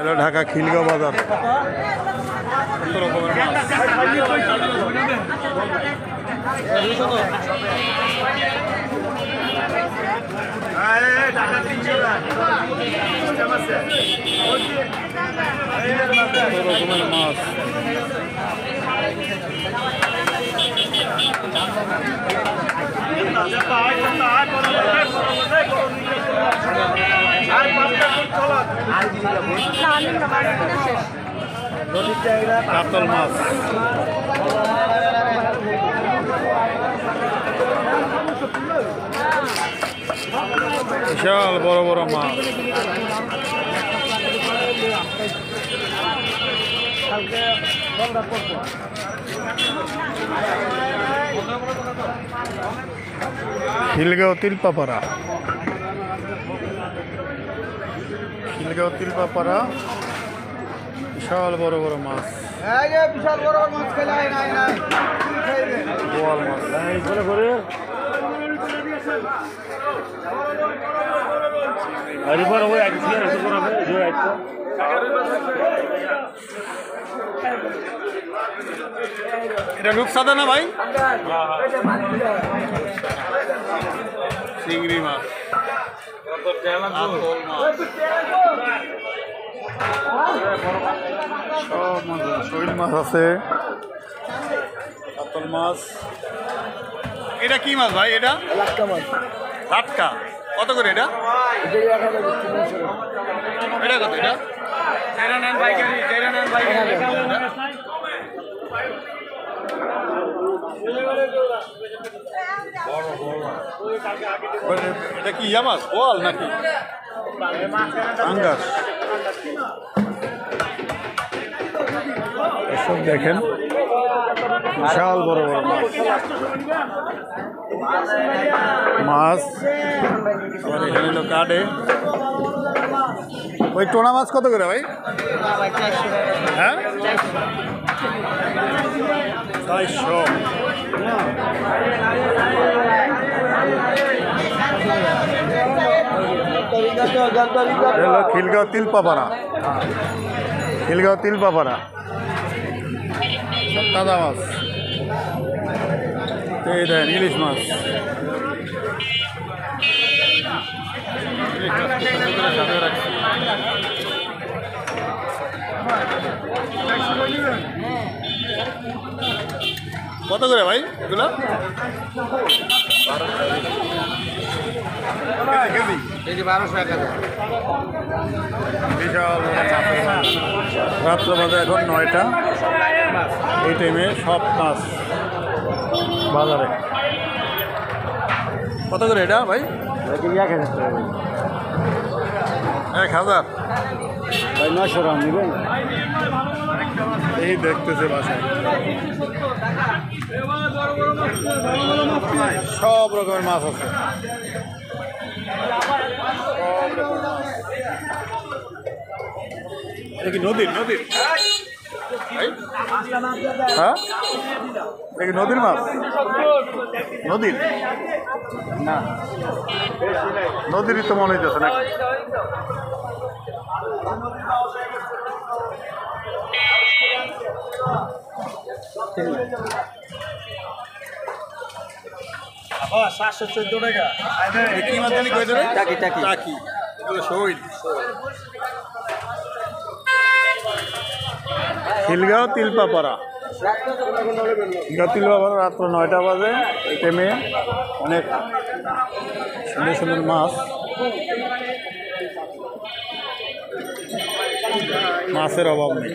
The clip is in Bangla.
হলো ঢাকা খিলগাঁও বাজার। কত রকমের মাছ। রকমের মাছ। কাতল মাছ, বিশাল বড় বড় মাছ। খিলগাঁও তিলপাপাড়া, খিলগাঁও তিলপাপাড়া, বিশাল বড় বড় মাছ। বিশাল বড় মাছ খেলে বোয়াল মাছ। এটা রূপসাদা না ভাই? চিংড়ি মাছ, সব মাছ, শৈল মাছ আছে, কাতল মাছ। এটা কি মাছ ভাই? এটা টাটকা। কত করে এটা? এটা কত? এটা এটা কি ইয়া মাছ? বোয়াল নাকি পাঙ্গাস? এসব দেখেন, বিশাল বড় বড় মাছ। মাছ আবার এখানে হলো কাটে। ওই টোনা মাছ কত করে ভাই? হ্যাঁ, 400। খিলগাঁও তিলপাপাড়া, খিলগাঁও তিলপাপাড়া, তাজা মাছ। এই দেখেন ইলিশ মাছ। কত করে ভাই এগুলো? কেজি 1200 টাকা। বিশাল রাত্র বাজে এখন 9টা। এই টাইমে সব মাছ বাজারে। কত করে এটা ভাই? 1000 ভাই 900 গ্রাম নেবেন? এই দেখতেছে বাসায় সব রকমের মাছ আছে। এটা কি নদীর? নদীর? হ্যাঁ, এটা কি নদীর মাছ? নদীর না, নদীরই তো মনে হইতেছে নাকি? ও 714 টাকা। কি মাছ জানি কই ধরে? টাকি টাকি টাকি। এগুলো শৈল। খিলগাঁও তিলপাপাড়া, খিলগাঁও তিলপাপাড়া রাত্র 9টা বাজে। এই টাইমে অনেক সুন্দর সুন্দর মাছ, মাছের অভাব নেই।